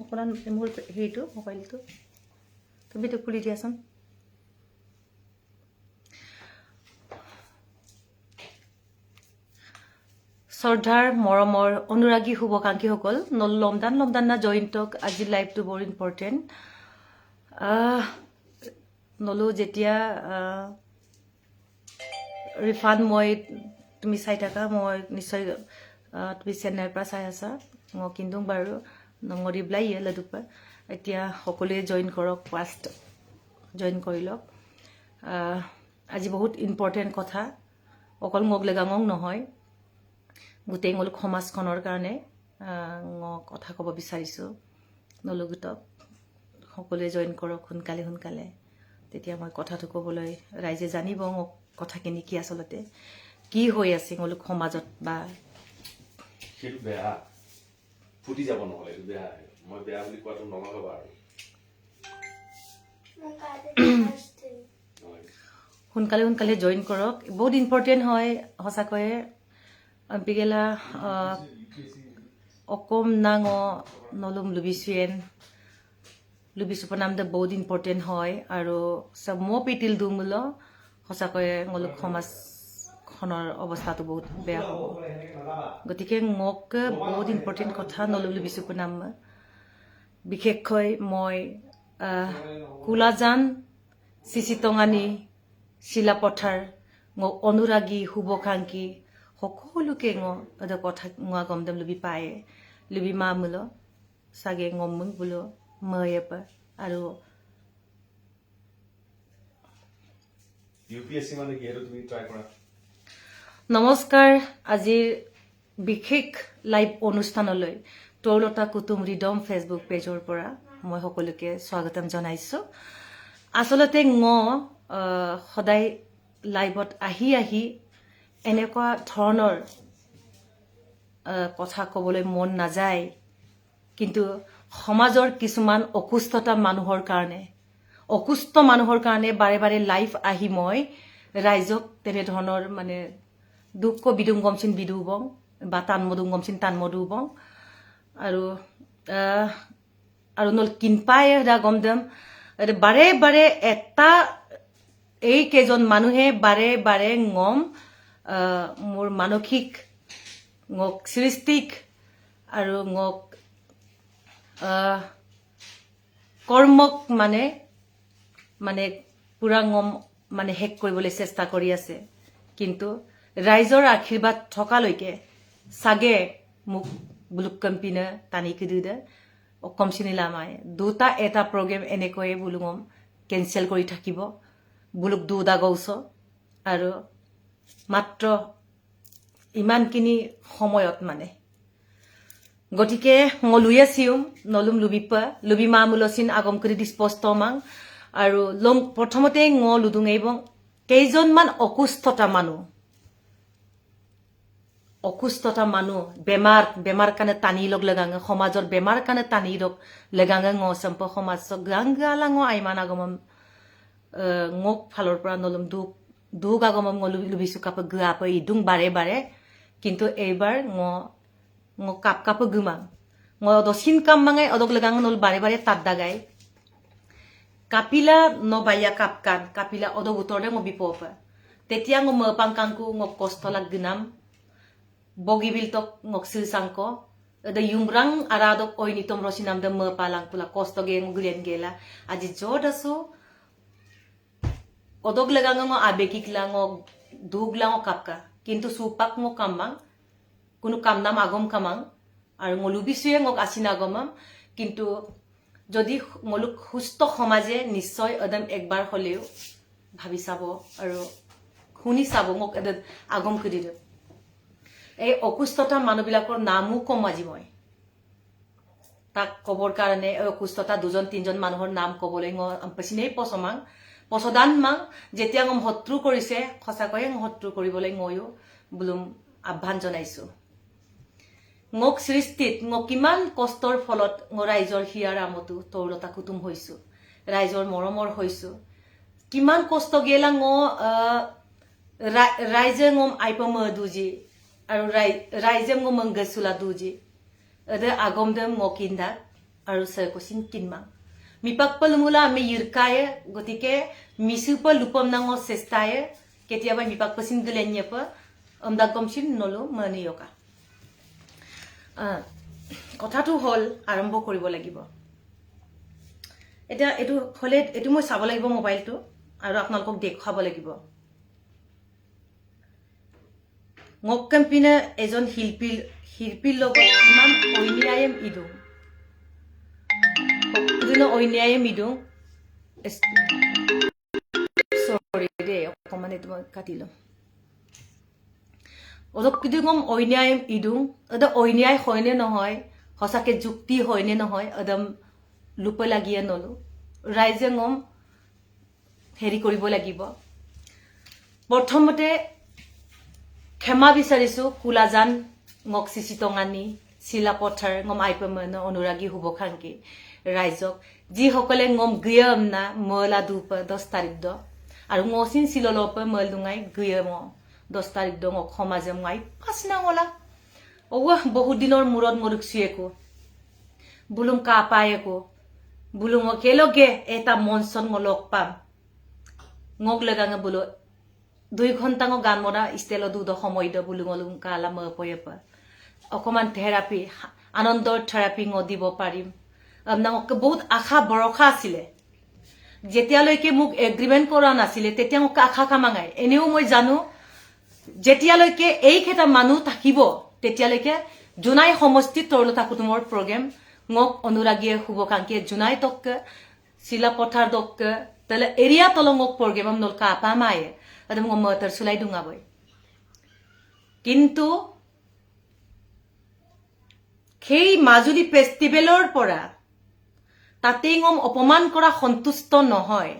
অকণমান মোৰ হেৰিটো মোবাইলটো তুমিতো খুলি দিয়াচোন। শ্ৰদ্ধাৰ মৰমৰ অনুৰাগী শুভাকাংক্ষীসকল, লমদান না জয়ন্তক আজি লাইভটো বৰ ইম্পৰ্টেণ্ট। নলো যেতিয়া ৰিফাণ্ড মই তুমি চাই থাকা, মই নিশ্চয় তুমি চেন্নাইৰ পৰা চাই আছা, মই কিন্তু বাৰু নঙৰিবলাই লদুপা এতিয়া সকলোৱে জইন কৰক, ফাৰ্ষ্ট জইন কৰি লওক। আজি বহুত ইম্পৰ্টেণ্ট কথা, অকল মোক লেগাঙক নহয়, গোটেই মোলোক সমাজখনৰ কাৰণে কথা ক'ব বিচাৰিছোঁ। নলুগুটক সকলোৱে জইন কৰক সোনকালে, তেতিয়া মই কথাটো ক'বলৈ ৰাইজে জানিব মোক কথাখিনি কি আচলতে কি হৈ আছে মোলোক সমাজত। বা সেইটো বেয়া ফুটি যাব, নহ'লে এইটো বেয়া, মই বেয়া বুলি কোৱাটো নলগাবা আৰু সোনকালে জইন কৰক, বহুত ইম্পৰ্টেণ্ট হয় সঁচাকৈয়ে। বিগেলা অকম নাঙ নলুম লুবিচুৱেন লুবিচুপৰ নামটো বহুত ইম্পৰ্টেণ্ট হয়। আৰু মই পিটিল দুমুল সঁচাকৈয়ে মোলোক সমাজখনৰ অৱস্থাটো বহুত বেয়া হ'ব। গতিকে মোক বহুত ইম্পৰ্টেণ্ট কথা নলুম লুবিচুপৰ নাম, বিশেষকৈ মই কোলাজান চিচিটঙানী চিলাপথাৰ মোক অনুৰাগী শুভাকাংক্ষী সকলোকে কথা গম দেম লুবি পায় লুবি মা মূল চাগে গম বোলো ময়েপ আৰু ইউপিএসসি মানে কি, সেইটো তুমি ট্ৰাই কৰা। নমস্কাৰ, আজিৰ বিশেষ লাইভ অনুষ্ঠানলৈ তৰুলতা কুটুম ৰিদম ফেচবুক পেজৰ পৰা মই সকলোকে স্বাগতম জনাইছোঁ। আচলতে সদায় লাইভত আহি এনেকুৱা ধৰণৰ কথা ক'বলৈ মন নাযায়, কিন্তু সমাজৰ কিছুমান অসুস্থ মানুহৰ কাৰণে বাৰে লাইভ আহি মই ৰাইজক তেনেধৰণৰ মানে দুখ বিদুম গমচিন বিদুবং বা টানমদুম গমচিন টানমদুবং আৰু নল কিনপাই গম দেম বাৰে এটা এই কেইজন মানুহে বাৰে গম মোৰ মানসিক সৃষ্টিক আৰু কৰ্মক মানে পুৰা মানে শেষ কৰিবলৈ চেষ্টা কৰি আছে। কিন্তু ৰাইজৰ আশীৰ্বাদ থকালৈকে চাগে মোক বুলুক কম্পিনে টানি কিদে অকম চিনিলামাই দুটা এটা প্ৰগ্ৰেম এনেকৈয়ে বুলুঙম কেঞ্চেল কৰি থাকিব বুলুক দুদা গৌছ। আৰু মাত্ৰ ইমানখিনি সময়ত গতিকে মই লুয়ে চিউম নলুম লুবি মা মূলচিন আগম কৰি ডিস্পষ্ট মাং। আৰু প্ৰথমতে লুদুং এইবং কেইজনমান অসুস্থতা মানুহ বেমাৰ কাৰণে টানি লগ লেগাঙে, সমাজৰ বেমাৰ কাৰণে টানি লগ লেগাঙে চম্প সমাজ গাংগালাঙ আইমান আগমম ফালৰ পৰা নলুম দুগ আগমম লুবিছো কাপ গাপ ইদুং বাৰে। কিন্তু এইবাৰ কাপ গুমাং দচিন কাম মাঙাই অদক লেগাঙ নল বাৰে তাত দাগাই কাপিলা নবাইয়া কাপিলা অদক উত্তৰতে বিপপা তেতিয়া পাংকাংকু কষ্ট লাগ গনাম বগিবিলতক সিলসাংক ইউমৰাং আৰাদক ঐনিতম ৰচিনাম দে পালাংকুলা কষ্ট গুলিয়ান গেলা আজি যত আছো অদক লেগাঙ আবেগিক লাঙ দুগ লাঙ কাপকা। কিন্তু সুপাক কামাং কোনো কাম নাম আগম কামাং আৰু লুবিচুয়ে আচিন আগমাম। কিন্তু যদি মোলোক সুস্থ সমাজে নিশ্চয় একবাৰ হলেও ভাবি চাব আৰু শুনি চাব আগম কৰি দিব। এই অসুস্থতা মানুহবিলাকৰ নামো কম আজি মই তাক কবৰ কাৰণে অসুস্থতা 2-3জন মানুহৰ নাম কবলৈ চিনেই পচদান মাং যেতিয়া শত্ৰু কৰিছে সঁচাকৈয়ে শত্ৰু কৰিবলৈ ময়ো বোলো আহ্বান জনাইছো। সৃষ্টিত কিমান কষ্টৰ ফলত ৰাইজৰ হিয়াৰ আমতো তৰুলতা কুটুম হৈছো, ৰাইজৰ মৰমৰ হৈছো। কিমান কষ্ট গেলা ৰাইজে আইপম দুজি আৰু ৰাইজে মংগেচুলা দুজি আগম দেম কিন্দা আৰু সৈকচিন কিনমাং মিপাকপল মুলা আমি ইৰকায়ে গতিকে মিসুপ লুপম নাঙৰ চেষ্টায়ে কেতিয়াবা মিপাকপচিন দিলেনিয়েপ আমদাগমচিন নলো মানিয়কা কথাটো হল আৰম্ভ কৰিব লাগিব এটা এটো হলে এটো মই চাব লাগিব মোবাইলটো আৰু আপোনালোকক দেখাব লাগিব মোক কম্পিনে এজন শিল্পীৰ লগত ইমান অন্যায়ম ইদু দিনো অন্যায়ম ইদু সৰি দে অকমান এটো কাটিলো অলপ কিছু কম অন্যায় ইদু এটা অন্যায় হয়নে নহয় সঁচাকে যুক্তি হয়নে নহয় একদম লুপ লাগিয়ে নলো ৰাইজে গম হেৰি কৰিব লাগিব প্ৰথমতে ক্ষমা বিচাৰিছো কুলাজান মোক চিচিটঙানি চিলাপথাৰ গম আইপমন অনুৰাগী হুবখাংকি ৰাইজক যিসকলে গম গিয়ম না মলা দুপ 10 তাৰিখ দ আৰু মচিন চিললপ মল দুঙাই গিয়ম 10 তাৰিখ দ মোক সমাজে মাই পাছনা গলা বহুত দিনৰ মূৰত মৰুকছিয়েকো বুলুম কা পায়েকো বুলুম কেলগে এটা মনসন লগ পাম ngok legang bulo 2 ঘন্টা ng গান মৰা ষ্টেল দুদ সময় দ বুলুম লুম কালা ম পয়েপা অকমান থেৰাপি আনন্দৰ থেৰাপি দিব পাৰিম আপোনাক বহুত আশা ভৰসা আছিল যেতিয়ালৈকে মোক এগ্ৰিমেন্ট কৰা নাছিল তেতিয়া মোক আশা কামাঙাই এনেও মই জানো যেতিয়ালৈকে এই খেতা মানুহ থাকিব তেতিয়ালৈকে জুনাই সমষ্টি তৰলতা কুটুমৰ প্ৰগ্ৰাম মোক অনুৰাগীয়ে শুভকাংক্ষী জুনাই তক চিলাপথাৰ দক তলে এৰিয়া তলঙক প্ৰগ্ৰাম নলকা পামায়ে আদম মতৰ সুলাই দুঙাবই কিন্তু সেই মাজুলী ফেষ্টিভেলৰ পৰা তাতেই গম অপমান কৰা সন্তুষ্ট নহয়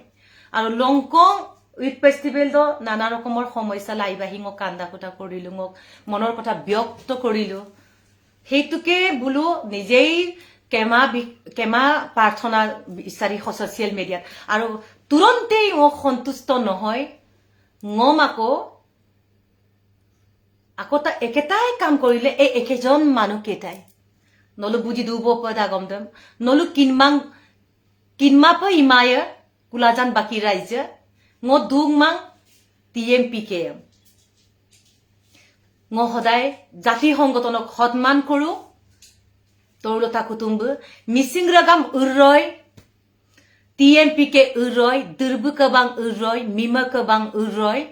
আৰু লংকং উইথ ফেষ্টিভেল দ নানা ৰকমৰ সমস্যা লাইবাহি মোক কান্দা কুটা কৰিলো মোক মনৰ কথা ব্যক্ত কৰিলো হেতুকে বুলো নিজেই কেমা প্ৰাৰ্থনা বিচাৰি ছচিয়েল মিডিয়াত আৰু তুৰন্তেই মোক সন্তুষ্ট নহয় ngom ako ta eketai কাম কৰিলে এই একেজন মানুহ কেটাই নলু বুজি দুব পদা গমদম নলু কিনমা প ইমায়ে কুলাজান বাকি ৰাইজে ngo দুংমাং TMPKM ngo সদায় জাতি সংগঠনক সন্মান কৰো তৌলতা কুটুম্ব missing ৰাগাম উৰয় TMPK uroy, durbukabang uroy, mimakabang uroy,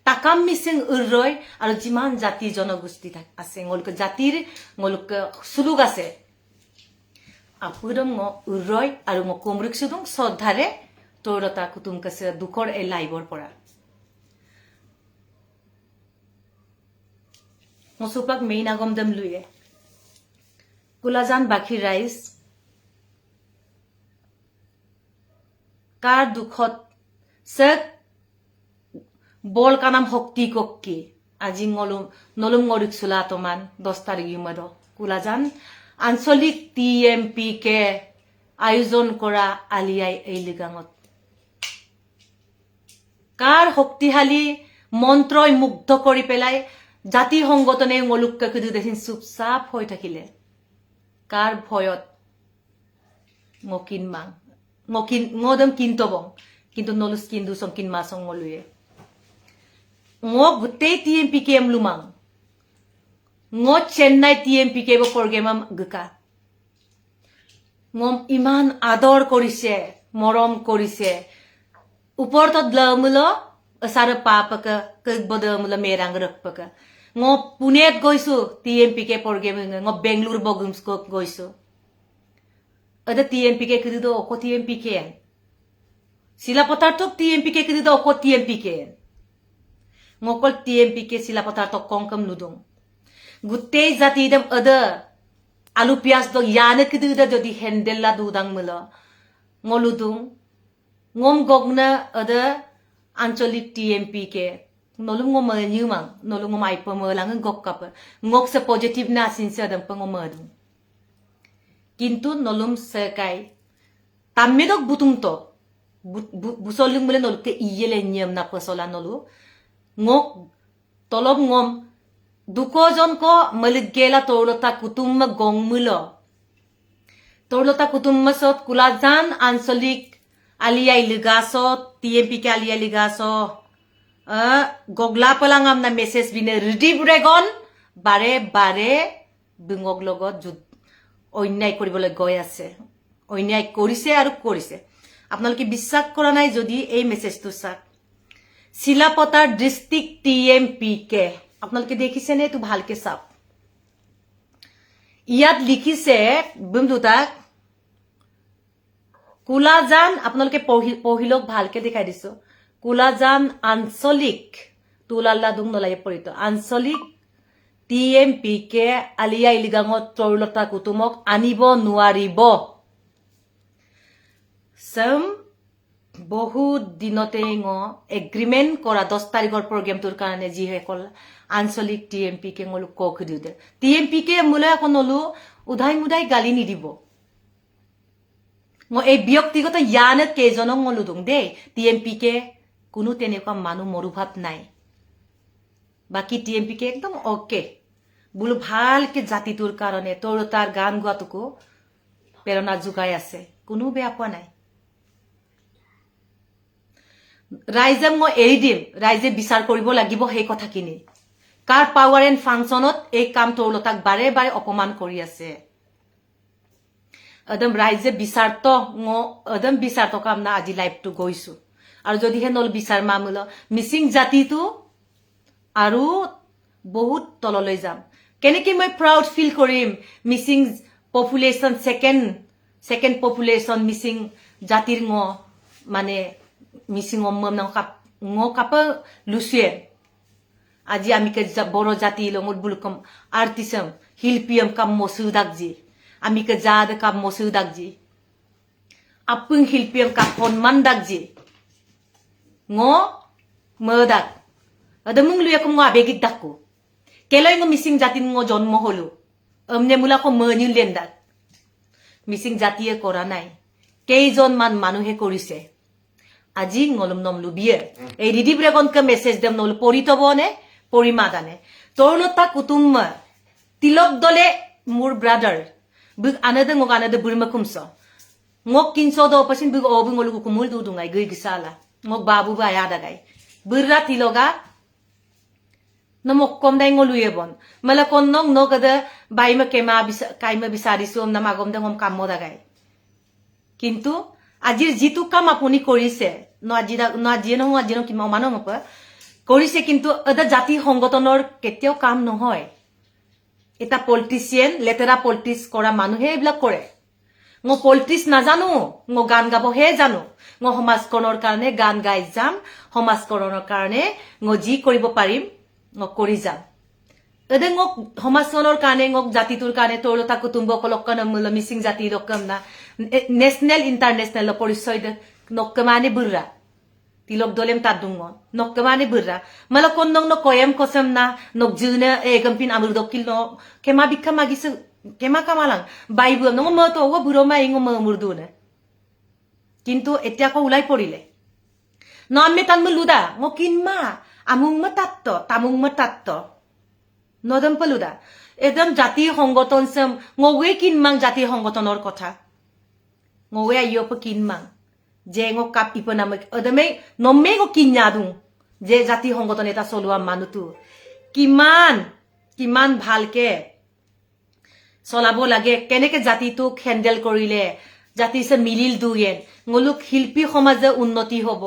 takam mising uroy, আৰু যিমান জাতি জনগোষ্ঠী আছে ngoluk জাতিৰ ngoluk সুলুগ আছে আপুৰম উৰয় আৰু মকমৰুক সুদং শ্ৰদ্ধাৰে তৌৰতা কুতুম কাছে দুখৰ এই লাইভৰ পৰা মসুপাক মেইন আগম দম লুয়ে কুলাজান বাকি ৰাইজ কাৰ দুখত সক বল কানাম শক্তি কক্কি আজি নলুম ngoruk সুলাতমান 10 তাৰিখ ইমদ কুলাজান আঞ্চলিক TMPK আয়োজন কৰা আলিয়াই এই লিগাঙত কাৰ শক্তিশালী মন্ত্ৰই মুগ্ধ কৰি পেলাই জাতি সংগঠনে ngolukকে কুদু দেখিন চুপচাপ হৈ থাকিলে কাৰ ভয়ত মকিনমাং ngodam kintobong kinto nolus kindu song kinmasong ngoluye ngo gutei TMPKM lumang ngo Chennai TMPK bo program guka ngom iman ador korise morom korise uportot lamulo asar papaka kagbodamulo merang rakpaka ngo Punet goisu TMPK program ngo Bangalore bogumsko goisu ada TMPK kudu oko TMPK silapotar tok TMPK kudu oko TMPK ngokol TMPK silapotar tok kongkam nudung guttei jati dem ada alu pias do yana kudu da jodi hendella dudang mulo ngoludung ngom gogna ada ancholik TMPK nolung ngom nyumang nolung ngom aipa melang gokkap ngok se positive na sinse adam pengomadung কিন্তু নলুম সকাই তামেদক বুতুমতো বুসলুং বলে নলকে ইয়েলে নিয়ম না পছলা নলু ngok tolop ngom duko jon ko malig gela tolota kutum gongmulo Tarulata কুটুম্বছত কুলাজান আঞ্চলিক আলিয়াই লিগাছত TMPK আলিয়াই লিগাছ গগলা পেলাঙাম না message বিনে ৰিদি বুৰেগন বাৰে বাৰে বিঙক লগত অন্যায় কৰিবলৈ গৈ আছে অন্যায় কৰিছে আৰু কৰিছে আপোনালোকে বিশ্বাস কৰা নাই যদি এই মেছেজটো চাওক শিলাপতাৰ ডিস্ট্ৰিক্ট TMPK আপোনালোকে দেখিছেনে এইটো ভালকে চাওক ইয়াত লিখিছে বন্ধুতাক কুলাজান আপোনালোকে পঢ়িলক ভালকে দেখাই দিছো কুলাজান আঞ্চলিক তুলাল্লা দুং নলাই পৰিত আঞ্চলিক TMPK আলিয়া ইলিগাঙত তৰুলতা কুটুমক আনিব নোৱাৰিব সম বহুত দিনতে এগ্ৰিমেণ্ট কৰা 10 তাৰিখৰ প্ৰগ্ৰামটোৰ কাৰণে যিসকল আঞ্চলিক TMPK ngolu কক দিউতে TMPK মুলে কোনলো উধাই মুধাই গালি নিদিব এই ব্যক্তিগত ইয়ানে কেজনক ngolu দং দে TMPK কোনো তেনেকুৱা মানুহ মৰুভাৱ নাই বাকি TMPK একদম ওকে বুলো ভালকে জাতিটোৰ কাৰণে তৰুলতাৰ গান গোৱাটোকো প্ৰেৰণা যোগাই আছে কোনো বেয়া পোৱা নাই ৰাইজে মই এৰি দিম ৰাইজে বিচাৰ কৰিব লাগিব সেই কথাখিনি কাৰ পাৱাৰ এণ্ড ফাংচনত এই কাম তৰুলতাক বাৰে বাৰে অপমান কৰি আছে একদম ৰাইজে বিচাৰতো কাম না আজি লাইভটো গৈছো আৰু যদিহে নল বিচাৰ মামুল মিচিং জাতিটো আৰু বহুত তললৈ যাম কেনেকৈ মই প্ৰাউড ফিল কৰিম Mising population second population Mising জাতিৰ মানে মিচিং কাপ লুচিয়ে আজি আমি বড় জাতি লঙত বুলকম আৰ্টিসম শিল্পীয়ম কাম মসুদাকজি আমি জাদ কাম মসুদাকজি আপুং শিল্পীয়ম কাপ সন্মান দাকজি মদাক adamung luya ko nga begit dako keloy ngo missing jatin ngo jন্ম holo amne mula ko manyu lendak missing jatiye kora nai keijon man manuhe korise আজি ngolom nom lubiye ei didi bregon ka message dem nol poritobone porimadane torlota kutumma tilok dole mur brother bug anade ngok anade burma kumso ngok kinso do pasin bug obu ngolu kumul du dungai gui gisala ngok babu ba ya dagai burra tiloga namok kom dai ngoluye bon mala konnong no kada baima kema kaima bisarisu om namagom dengom kammo dagai কিন্তু আজিৰ জিতু কাম আপুনি কৰিছে নজিনো কি মানো mop কৰিছে কিন্তু এটা জাতি সংগঠনৰ কেতিয়াও কাম নহয় এটা পলিটিচিয়ান লেটেৰা পলিটিক্স কৰা মানুহে এইবিলাক কৰে পলিটিক্স নাজানো গান গাব হে জানো সমাজকৰণৰ কাৰণে গান গাই যাম সমাজকৰণৰ কাৰণে যি কৰিব পাৰিম কৰি যাম এদে সমাজখনৰ কাৰণে জাতিটোৰ কাৰণে তৰুলতা কুটুম্বকলক মূল মিচিং জাতি ৰকম না নেশনেল ইন্টাৰনেশনেল পৰিচয় নকমানে বুৰৰা tilok dolem tadungo nokkamane burra mala konnong no koyam kosam na nokjuna gampin amur dokil no kema bikka magis kema kamalang baibu no mo to go buroma ingo murdune kintu etia ko ulai porile no amme tanmu luda ngo kinma amung matatto tamung matatto nodam paluda edam jati সংগঠন sem ngowe kinmang jati সংগঠনৰ কথা ngowe ayo pa kinmang যে ngo kap ipanamik odame nomme ngo kinyadung যে জাতি সংগঠন এটা চলোৱা মানুহটো কিমান ভালকে চলাব লাগে কেনেকে জাতিটোক হ্যান্ডেল কৰিলে জাতি সে মিলিল দুয়েন ngoluk শিল্পী সমাজে উন্নতি হ'ব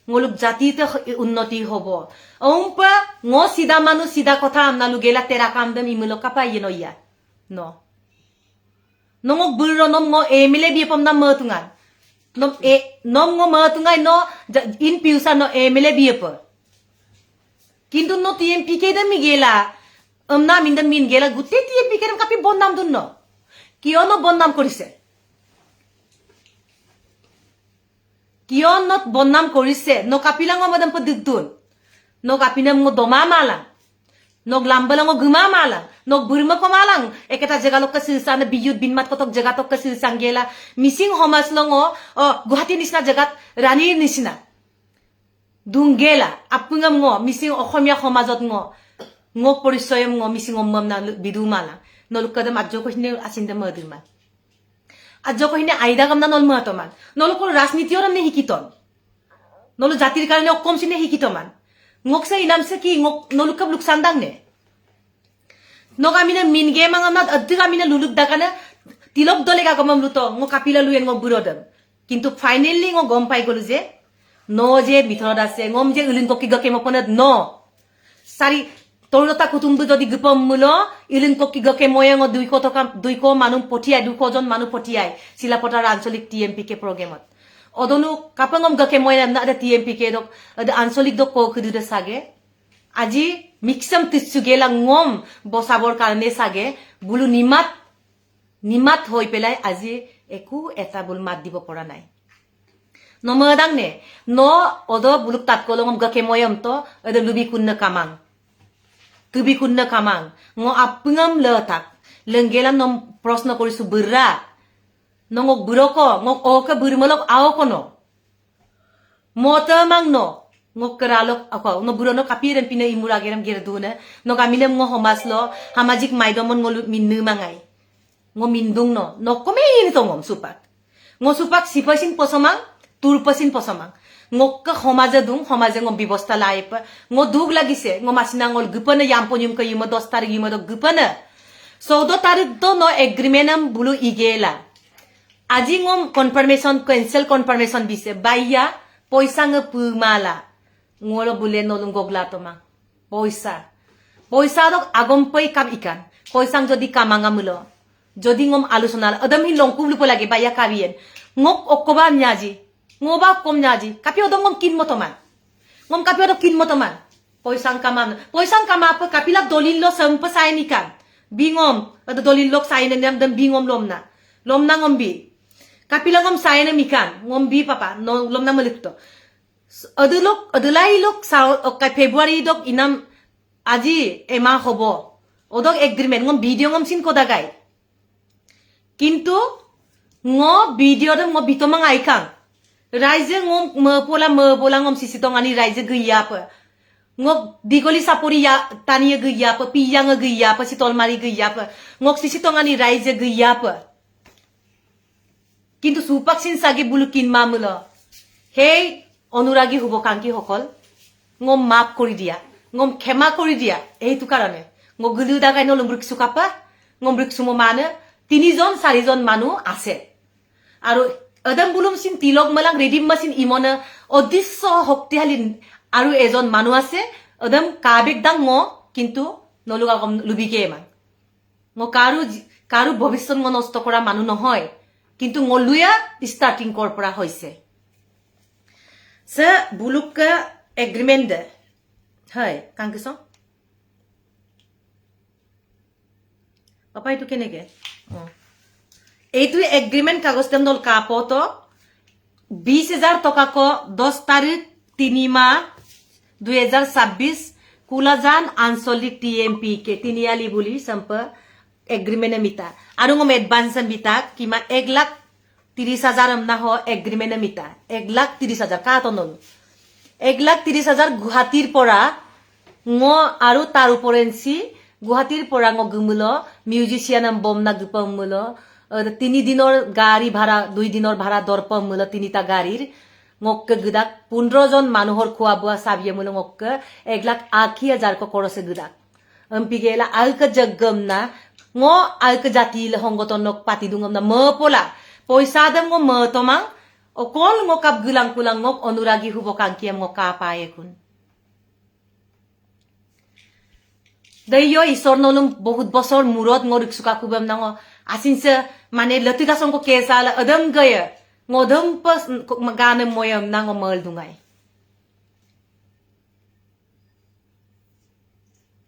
ngoluk জাতিতে উন্নতি হ'ব ওমপা ngo sida manu sida কথা আমনালু গেলা তেরা কামদম ইমুলো কাপাই নইয়া no nongok burro nom ngo emile bi pamna matungan nom ngo matungai no in piusa no emile bi pa kintu no TMPK da migela amna minda min gela gutte TMPK ram kapi bonnam dunno kiyo no bonnam korise kiyo no bonnam korise no kapilang madam pa dugdun no kapinam ngo doma malang nog lambalang o gumamalang nog burma komalang eketa jagalok ka silsana biyud binmat kotok jagatok ka silsanggela missing homas long o guhati nisna jagat rani nisna dungela apungam ngo missing okhomia homazot ngo porisoyam ngo missing ommam na bidumala nolukadam adjo ko hine asinda maduma আজ কহিনে আইদা কামনা নল মহাতমান নলকর রাজনীতিও নে শিকিতন নলু জাতির কারণে অকম সিনে শিকিতমান ngok sa inam sa ki ngok nolukab luk sandang ne no kami na min game ang amnat addi kami na luluk dakana tilok dole ka kamam luto ngok kapila luyen ngok burodam কিন্তু finally ngok গম পাই গলো যে no je ভিতৰত আছে ngom je ulin kokki gake moponat no sari তৰুণতা কুটুম্ব যদি গপম মুল ইলিন kokki gake moyang 200 টকা 200 মানুহ পঠিয়াই 200 জন মানুহ পঠিয়াই চিলাপতাৰ আঞ্চলিক টিএমপি কে প্ৰগ্ৰামত অদনু কাপangom gake moyang na টিএমপি কে দক আঞ্চলিক দক ক খুদিতে সাগে আজি মিক্সাম তিছু গেলা ngom বসাবৰ কাৰণে সাগে বুলু নিমাত হৈ পেলাই আজি একো এটা বুল মাত দিব পৰা নাই নমদাং নে ন অদ বুলুক তাত কলngom gake moyam to ada lubi kunna kamang tubi kunna kamang ngo apngam letak lenggelam nom প্রশ্ন কৰিছো বুৰা nongok buroko ngok oka burmalok aw kono motamang no ngok keralok ako no burono kapiren pina imurageram gerduna no kamilem ngo homaslo hamajik maidomon ngolu minnu mangai ngo mindung no kome ini tongom supak ngo supak sipasin posamang turpasin posamang ngok ka homaja dung homaja ngom bibosta laip ngo dug lagise ngo masina ngol gupana yamponyum ka yuma 10 tarik yuma do gupana 14 tarik do no agreementam bulu igela আজি ngom confirmation cancel confirmation bise baya poisa ng pumala ngolo bule nolung gogla toma poisa dok agompai kam ikan poisang jodi kamanga mulo jodi ngom alusonal adam hin longku lupo lage baya kabien ngok okkoba nyaji ngoba kom nyaji kapi odong ngom kin motoman ngom kapi odong kin motoman poisang kamapa kapilak dolil lo sampa sain ikan bingom ada dolil lok sain ndam dam bingom lomna ngombi kapila ngom sayana mikan ngombi papa no lomna malikto adulai lok sa okay February dok inam aji ema hobo odok agreement ngom video ngom sin kodagai kintu ngo video dam ngo bitomang aikang raije ngom mepola ngom sisitongani raije gya pa ngok digoli sapori ya taniya gya pa piyang gya pa sitolmari gya pa ngok sisitongani raije gya pa কিন্তু সুপাকসিন সাগে বুলু কিনমা মুল হেই অনুরাগী হুবকাঙ্কি হকল ngom মাপ কৰি দিয়া ngom ক্ষমা কৰি দিয়া এইটো কাৰণে ngok গুলু দাগাই ন লম্বৃক সুকাপা ngom ব্ৰিক সুমো মানে 3 জন 4 জন মানুহ আছে আৰু অদম বুলুম সিন তিলক মলাং ৰেডিম মাসিন ইমনা অদৃশ্য শক্তিশালী আৰু এজন মানুহ আছে অদম কাবেক দাং ম কিন্তু নলুগা লুবিকে মান ম কাৰু ভৱিষ্যত নষ্ট কৰা মানুহ নহয় কিন্তু ngoluya starting korpora hoise se buluk agreement de hai kangkeso papa itu kenege eitu agreement kagos dem dol kapoto 20000 toka ko 10 tarik 3 মাহ 2026 kulajan ansolik tmp ke tiniali buli sampa agreement mita aru ngom advance mita kima 1,30,000 amna ho agreement mita 1,30,000 ka tonon 1,30,000 guhatir pora ngo aru tar uporensi guhatir pora ngo gumulo musician am bomna gupamulo 3 dinor gari bhara 2 dinor bhara dorpam mulo 3ta garir ngok gudak 15 jon manuhor khua bua sabiye mulo ngok 1,80,000 ko korose gudak ampigela alka jagamna ngo alka jati le hongotonok pati dungam na mepola poisa dam ngo metomang okol ngo kap gulang kulang ngok onuragi hubokangkiam ngo kapaye kun dayo isor nolum বহুত বছৰ মুৰত ngo riksuka kubam na ngo asinse mane latika song ko kesala adam gaya ngo dam pas magane moyam na ngo mal dungai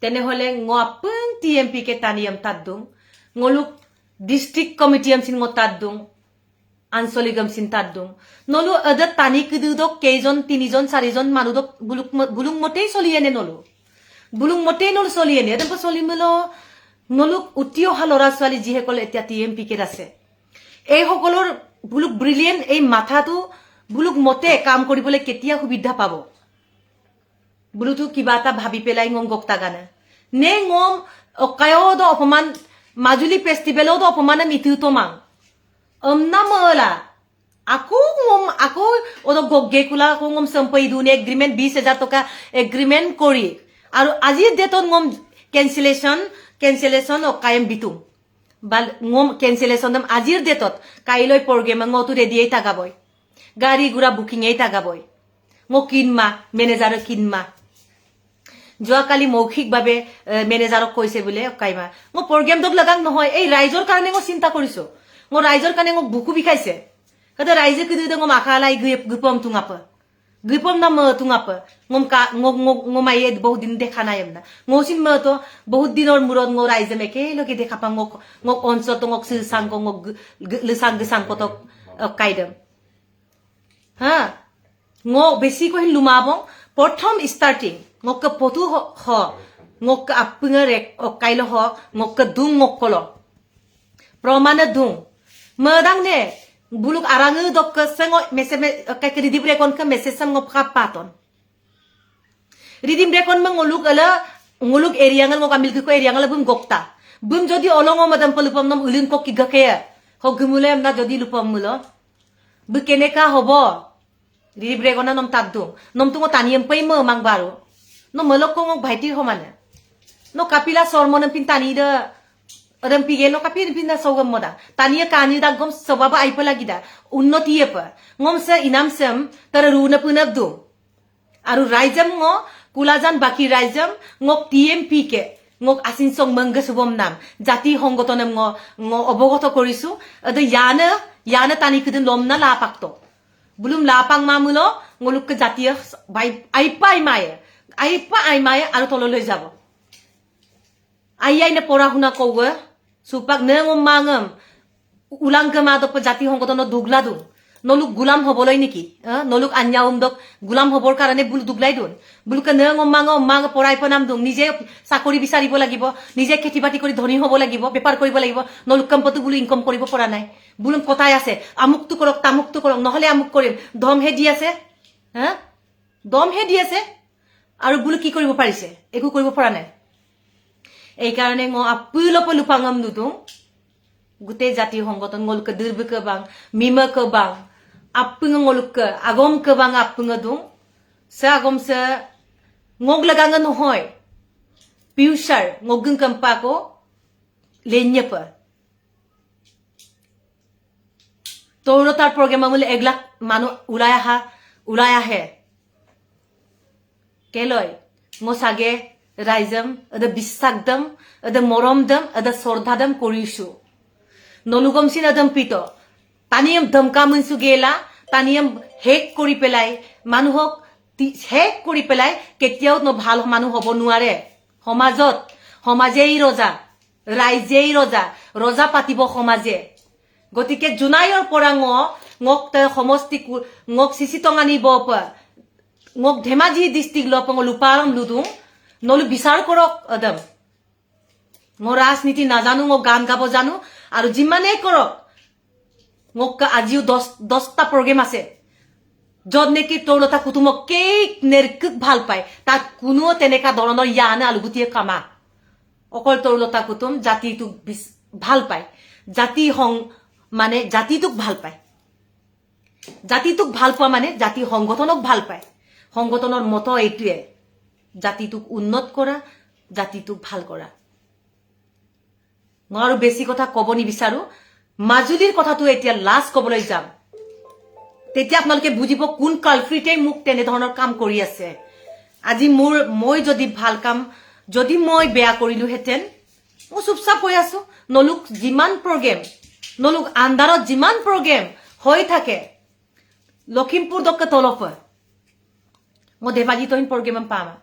tenehole ngo apung TMP ke taniam tadung ngoluk district committee am sin ngo tadung ansoligam sin tadung nolu ada tani kidudok kejon 3 jon 4 jon manudok bulung motei soliene nolu bulung motei nolu soliene adam pa solimelo noluk utio halora swali jihe kol etia TMP ke আছে এই সকলৰ buluk brilliant এই মাথাটো buluk mote কাম কৰিবলে কেতিয়া সুবিধা পাব বুলুটো কিবা এটা ভাবি পেলাই ngom গক্তা গানা নে ngom okayo do অপমান মাজুলী ফেষ্টিভেলো do অপমানে মিথু তো মাং Omna mela. Aku odo gogge kula ko ngom sampai dune agreement 20,000 toka agreement kori. Aru aji deton ngom cancellation o kayam bitum. Bal ngom cancellation dam ajir detot kailoi program ngotu ready ei tagaboy. Gari gura booking ei tagaboy. Ngo kinma manager kinma. যোৱাকালি মৌখিকভাৱে মেনেজাৰক কৈছে বোলে chyma মই programme দক লাগাং নহয় এই ৰাইজৰ কাৰণে মই চিন্তা কৰিছো মই ৰাইজৰ কাৰণে মোক বুকু বিখাইছে কতে ৰাইজে কিদু দং মাখালাই গুপম তুঙাপ গুপম নাম তুঙাপ ngom ka ngomaye বহুত দিন দেখা নাই আমনা ngosiন ম তো বহুত দিনৰ মুৰত ngো ৰাইজে মেকে লকে দেখা পাম ngok অঞ্চল তো ngok সিলসাং ngok লসাং গসাং কতক কাইদম হা ngো বেছি কহিন লুমাবং প্ৰথম starting ngok potu ho ngok apnga rek kailo ho ngok dung ngok kolo promana dung medang ne buluk arangu dok sengo meseme kay ridim rekon ka mesesam ngop kapaton ridim rekon manguluk ala nguluk area ngal ngok ambil ko area ngal bum gokta bum jodi olongo madam pelupam nam ulin ko kigake ho gumule amna jodi lupam mulo bu keneka hobo ridim rekon nom taddu nom tungo taniem pai mo mangbaru no melok ko ngok bhaiti homane no kapila sormon pin tani da adam pige no kapir pin da sogam moda tani kani da gom sobaba aipa lagida unnoti epa ngom se inam sem tar runa punab do aru raijam ngo kulajan baki raijam ngok tmp ke ngok asin song mangga subom nam jati hongotonem ngo obogoto korisu ada yana tani kidin lomna la pakto bulum la pang mamulo ngoluk ke jatiya bai aipa aimaye aipa aimaya aru tololoi jabo ayai na pora huna kowe supak nengom mangam ulang kema do jati hongkotono dugladu noluk gulam hoboloi niki noluk anyaum dok gulam hobor karane bul duglai dun buluk nengom mang porai panam dum nije sakori bisaribo lagibo nije kheti bati kori dhoni hobo lagibo bepar koribo lagibo noluk kampatu bulu income koribo pora nai bulum kotai ase amuk tu korok tamuk tu korok nohole amuk korim dom he di ase dom he di ase আৰু বুলু কি কৰিব পাৰিছে একো কৰিব পৰা নাই এই কাৰণে ং আপুলপ লুপাঙম দুদু গুতে জাতি সংগঠন ngoluk দুৰবক বাং মিমক বাং আপুং ngoluk আগম ক বাং আপুং দু সা আগম সা ngog lagang নহয় পিউচাৰ ngogং কম্পা কো লেন্যপ তৌৰতাৰ প্ৰগ্ৰাম আমলে 1 লাখ মানুহ উলাই আহে keloy ngo sage raizam ada bisagdam ada moromdam ada sordhadam korisu nolugom sin adam pito taniyam dhamka munsu gela taniyam hek kori pelai manuhok hek kori pelai ketiao no bhal manu hobo nuare homajei roja raijei roja patibo homaje gotike junayor pora ngok ta homosti ngok sisitongani bopa ngok Dhemaji district লপং লুপারম লুদু নলু বিচার কৰক Adam ngো ৰাজনীতি নাজানো ngো গান গাব জানো আৰু জিমানে কৰক ngক আজিও 10টা প্ৰগ্ৰাম আছে যদ নেকি তৌলতা কুতুমক কেক নেৰকুক ভাল পায় তাত কোনো তেনেকা ধৰণৰ ইয়ানে আলুগুটিয়ে কামা অকল তৌলতা কুতুম জাতিটোক ভাল পায় জাতি হং মানে জাতিটোক ভাল পায় জাতিটোক ভাল পোৱা মানে জাতি সংগঠনক ভাল পায় সংগঠনৰ মত এইটোৱে জাতিটোক উন্নত কৰা জাতিটোক ভাল কৰা মই আৰু বেছি কথা কব নিবিচাৰো মাজুলীৰ কথাটো এতিয়া লাষ্ট কবলৈ যাম তেতিয়া আপোনালোকে বুজিব কোন কালফ্ৰিটে মোক তেনে ধৰণৰ কাম কৰি আছে আজি মই যদি ভাল কাম যদি মই বেয়া কৰিলো হেতেন মই চুপচাপ হৈ আছো নলুক জিমান প্ৰগ্ৰাম নলুক আন্দাৰত জিমান প্ৰগ্ৰাম হৈ থাকে Lakhimpur দক্ক তলপ mo debaji tohin program pama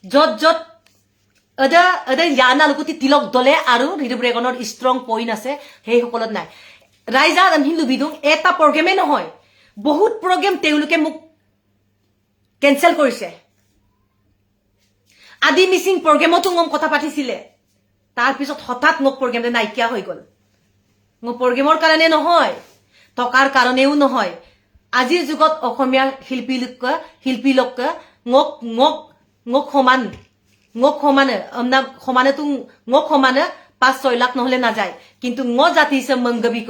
jot ada yana lukuti tilok dole aru ridubregonor strong point আছে হেই হকলত নাই রাইজা আমি লুবিদুং এটা প্ৰগ্ৰামে নহয় বহুত প্ৰগ্ৰাম তেওলুকে মোক কেনসেল কৰিছে আদি মিসিং প্ৰগ্ৰামতো ngom কথা পাতিছিলে তাৰ পিছত হঠাৎ মোক প্ৰগ্ৰামে নাইকিয়া হৈ গল ngom প্ৰগ্ৰামৰ কাৰণে নহয় টকাৰ কাৰণেও নহয় আজিৰ যুগত অসমীয়া শিল্পী লোক ngok khoman amna khomane tu ngok khomane 5-6 lakh নহলে নাযায় কিন্তু ngo জাতি হিসেবে menggabi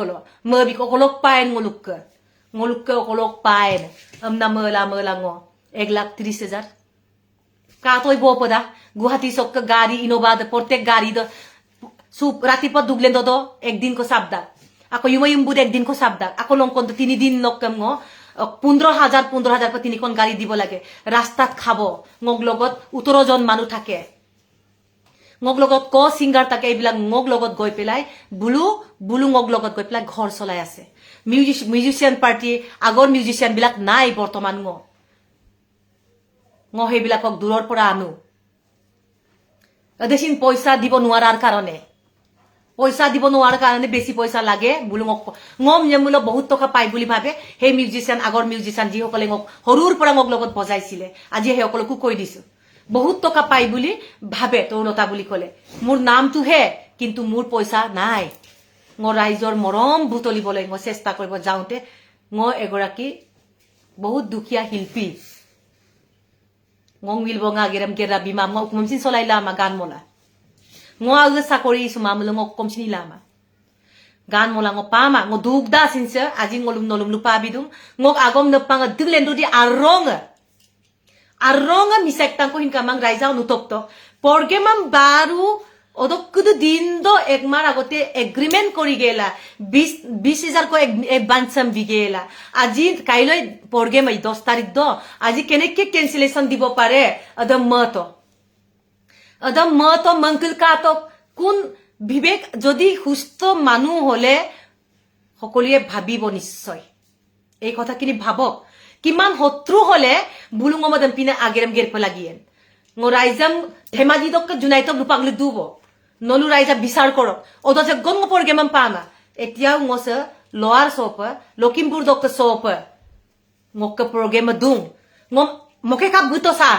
kolok paen ngoluk kolok paen amna mela ngo 1,30,000 কাতই বপদা গুহাটি সক গাড়ি ইনোভা প্রত্যেক গাড়ি দ সুপ ৰাতিপুৱা দুগলেন দ একদিন কো সাবদা আকো ইউমুদ একদিন কো সাবদা আকো লংকন 3 দিন নকম ngo 15,000 পর 3খন গাড়ি দিব লাগে রাস্তাত খাব ngক লগত 17 জন মানুহ থাকে ngক লগত ক সিঙ্গার থাকে এইবিলাক ngক লগত গৈ পেলাই বুলু ngক লগত গৈ পেলাই ঘৰ চলাই আছে মিউজিশিয়ান পাৰ্টি আগৰ মিউজিশিয়ান বিলাক নাই বৰ্তমান ngo সেইবিলাকক দূৰৰ পৰা আনো দেশিন পইচা দিব নোৱাৰাৰ কাৰণে বেছি পইচা লাগে বুলু ngম নেমুল বহুত টকা পাই বুলি ভাবে সেই মিউজিশিয়ান আগৰ মিউজিশিয়ান যি সকলে ngক হৰুৰ পৰা ngক লগত বজাইছিলে আজি সেই সকলকো কৈ দিছো বহুত টকা পাই বুলি ভাবে তৰুণতা বুলি কলে মোৰ নামটো হে কিন্তু মোৰ পইচা নাই ৰাইজৰ মৰম বুটলিবলৈ চেষ্টা কৰিব যাওঁতে এগৰাকী বহুত দুখীয়া শিল্পী ngong milbonga geram gera bima ngo kumsin solai lama gan mola ngo aga sakori suma mulo ngo komsini lama gan mola ngo pama ngo dugda sinse aji ngolum nolom lupa bidum ngo agom nepang diglendu di arronga misek tangko hinkamang raizao nutopto porgemam baru odok kudu dindo ekmar agote agreement kori gela 20,000 ko advance bigela aji kailoi porgem 10 tarik do aji keneke cancellation dibo pare adam mato mangkil kato kun bibek jodi সুস্থ মানুহ হলে সকলিয়ে ভাবিব নিশ্চয় এই কথা কিনি ভাবক কিমান শত্রু হলে বুলুঙমদম পিনে আগেরম গের পেলাগিয়েন ngo raizam themaji dok junaitok lupanglu dubo nolu raija বিচার করক ওদছে গঙ্গ পরগেমাম পামা এতিয়াও ngose loar sopa lokimpur dok sopa ngok program dung ngom moke kap gutosa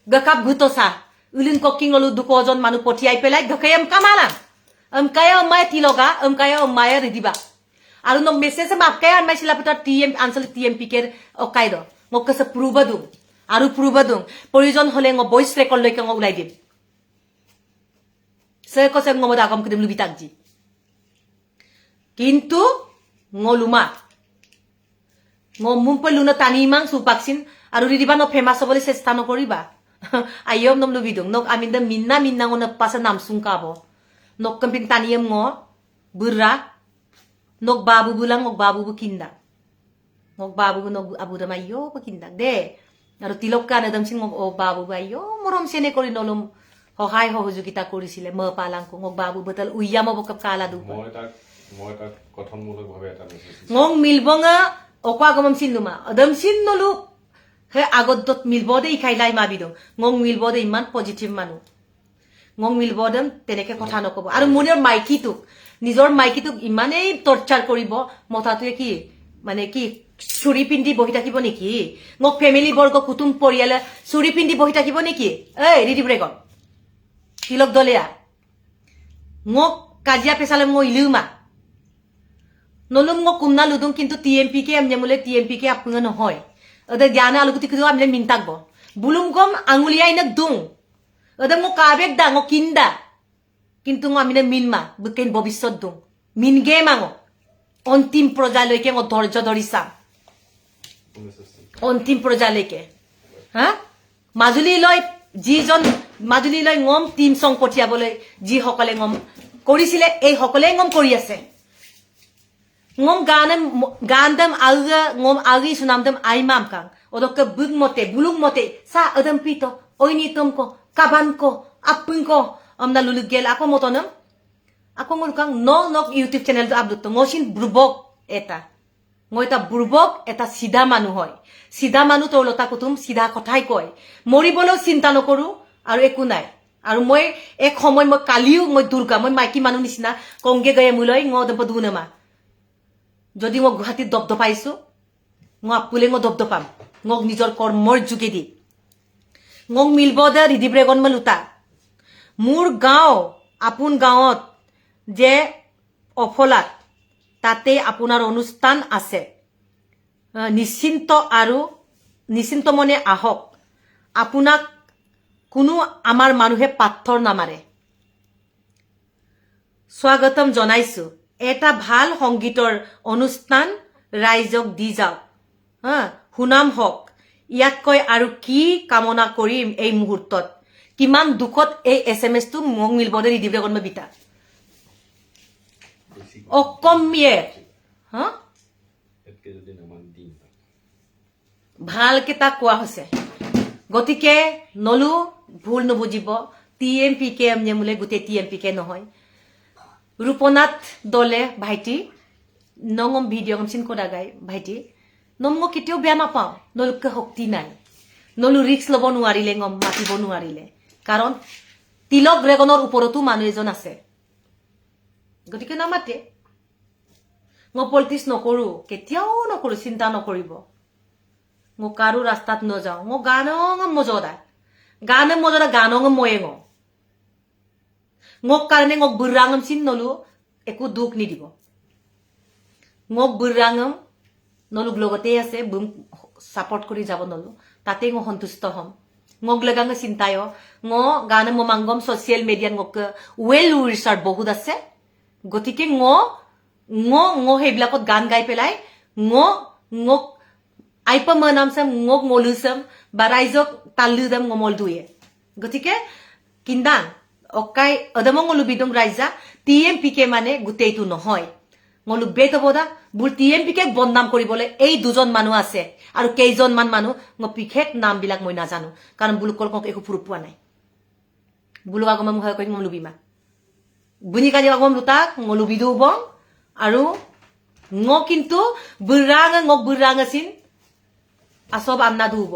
gakap gutosa ulin koking olu dukojon manu potiai pelai gakayam kamala kaya mai tiloga kaya maya ridiba aru no message ma kaya mai silapata tm ansel tmp ker okaido ngok se pruba dung provision hole ngo voice record loike ngo ulai dim sekose ngomod agam kedem lubitakji কিন্তু ngoluma mumpeluna tanimang supaksin aru ridiba no famous bole চেষ্টা নকৰিবা ayom nom lubidung nok aminda minna ngona pasa namsung kabo nok kamping taniem ngo burra nok babu bulang nok babu bukinda nok babu nok abuda mayo bukinda de aru tilok kana damsin ngok o babu bayo morom sene kori nolom সহায় সহযোগিতা কৰিছিলে ম পালাংকো ngok babu betal uyama bokap kala du মই তাক কথনমূলকভাৱে এটা message ngong milbonga okwa gamam sinuma adam sinnolu he agodot milbode ikai mabidong ngong milbode iman positive manu ngong milbodem teneke কথা নকব আৰু মোৰ মাইকিটোক নিজৰ মাইকিটোক ইমানেই টৰ্চাৰ কৰিব মতাটোৱে কি মানে কি চুৰি পিন্ধি বহি থাকিব নেকি ngok ফ্যামিলি বৰ্গ কুটুম পৰিয়ালে চুৰি পিন্ধি বহি থাকিব নেকি এই ৰিডি ব্ৰেকন তিলক দলিয়া ngok কাজিয়া পেছালে মই ইলুমা নলুম ngok kumna ludung কিন্তু TMP কে আমনেমুলে TMP কে আপুঙ নহয় ওদে জ্ঞান আলুগুতি কিদো আমলে মিনতাকব বুলুম গম আঙুলিয়াই না দুং ওদে ngok কাবেক দা ngok কিন্দা কিন্তু আমিনে মিনমা বুকেন ভবিষ্যৎ দুং মিনগে মাঙো অন্তিম পৰ্যায়লৈকে ngok ধৈৰ্য ধৰিছা অন্তিম পৰ্যায়লৈকে হা মাজুলী লৈ ngom টিম সং পঠিয়াবলৈ যি সকলে ngom কৰিছিলে এই সকলে ngom কৰি আছে ngom gandam alga ngom agi sunamdam aimam kang odok bulung mote sa adam pito oini tomko kabanko apungko amna lulugel ako motonam ako ngulkang no YouTube channel to upload to ngoshin burbok eta sida manu hoy sida manu to lota kutum sida kothai koi moribolo চিন্তা নকৰো আৰু একো নাই আৰু মই এক সময় মই কালিও মই দুৰ্গা মই মাইকি মানুহ নিচিনা কংগে গয়ে মুলৈ ngodam podunama যদি মই গুৱাহাটীত দবদপাইছো মই আপুলে মই দবদপাম মোক নিজৰ কৰ্মৰ যোগেদি মোক মিলবদে ৰিদিব্ৰেগন মলুতা মোৰ গাঁও আপোন গাঁৱত যে অফলাত তাতে আপোনাৰ অনুষ্ঠান আছে নিশ্চিন্ত মনে আহক আপোনাক কোনো আমাৰ মানুহে পাথৰ নামাৰে স্বাগতম জনাইছো এটা ভাল সংগীতৰ অনুষ্ঠান ৰাইজক দি যাওক হা সুনাম হওক ইয়াতকৈ আৰু কি কামনা কৰিম এই মুহূৰ্তত কিমান দুখত এই SMS টো মোক মিলবদে দি দিবলৈ কোন বিতা অকমিয়ে হা এতকে যদি নামান দিন ভালকে তাক কোৱা হৈছে গতিকে নলু ভুল নুবুজিব TMPK আমনে গোটেই TMPK নহয় ৰূপনাথ দলে ভাইটি নঙম ভিডিঅ' কমচিন কোডা গাই ভাইটি নম কেতিয়াও বেয়া নাপাওঁ নলুকে শক্তি নাই নলু ৰিক্স ল'ব নোৱাৰিলে ngম মাতিব নোৱাৰিলে কাৰণ তিলক ড্ৰেগনৰ ওপৰতো মানুহ এজন আছে গতিকে নামাতে মই পলিটিক্স নকৰো কেতিয়াও নকৰো চিন্তা নকৰিব মই কাৰো ৰাস্তাত নযাওঁ মই গানং মজদা গানং ময়েঙ ngok karne ngok burangam sin nolu eku duk ni dibo ngok burangam nolu glogote ase bum support kori jabo nolu tate ngo hontusto hom ngok lagang sintayo ngo gana mo mangom social media ngok well research বহুত আছে গতিকে ngo হেবিলাকত গান গাই পেলাই ngok আইপা মনাম sam ngok molusam baraizok taludam ngomol duye গতিকে কিন্দান অকাই অদমং লুবিদং রাইজা TMPK মানে গুটেইটো নহয় মলু বেতবদা বুল TMPK বদনাম কৰিবলে এই দুজন মানুহ আছে আৰু কেইজন মানুহ বিশেষ নাম বিলাক মই নাজানো কাৰণ বুল কলকক একো প্ৰুফ পোৱা নাই বুলু আগম মই কই মলু বিমা বুনি কাজি আগম লুতাক মলু বিদু বং আৰু কিন্তু বুৰাং আছিল আসব Anna দুব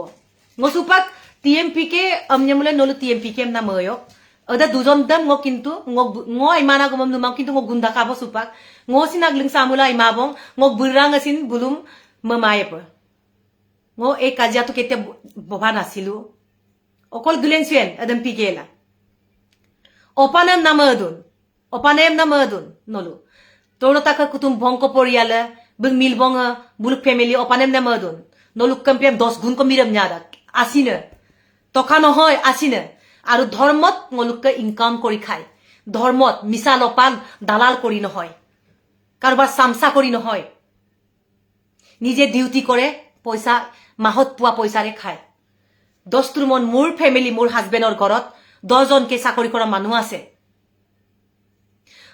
ngsupak TMPK amnyamule nolu TMPK na moyo ada dujon dam ngo kintu ngo imana gomam lumang kintu ngo gunda kabo supak ngo sinagling samula imabong ngo burang asin bulum mamaye pa ngo e kajya to kete boba nasilu okol gulensuen adam pigela opanem namadun nolu toro taka kutum bongko poriala beng milbong buluk family opanem namadun nolu kampiam 10 gun ko miram nyada asine toka নহয় asine আৰু ধৰ্মত ngolukka income কৰি খায় ধৰ্মত মিছা লপান দালাল কৰি নহয় কাৰবাৰ সামসা কৰি নহয় নিজে ডিউটি কৰে পয়সা মাহত পোৱা পয়সাৰে খায় দস্তুৰমন মোৰ ফ্যামিলি মোৰ হাজবেণ্ডৰ ঘৰত 10 জনকে চাকৰি কৰা মানুহ আছে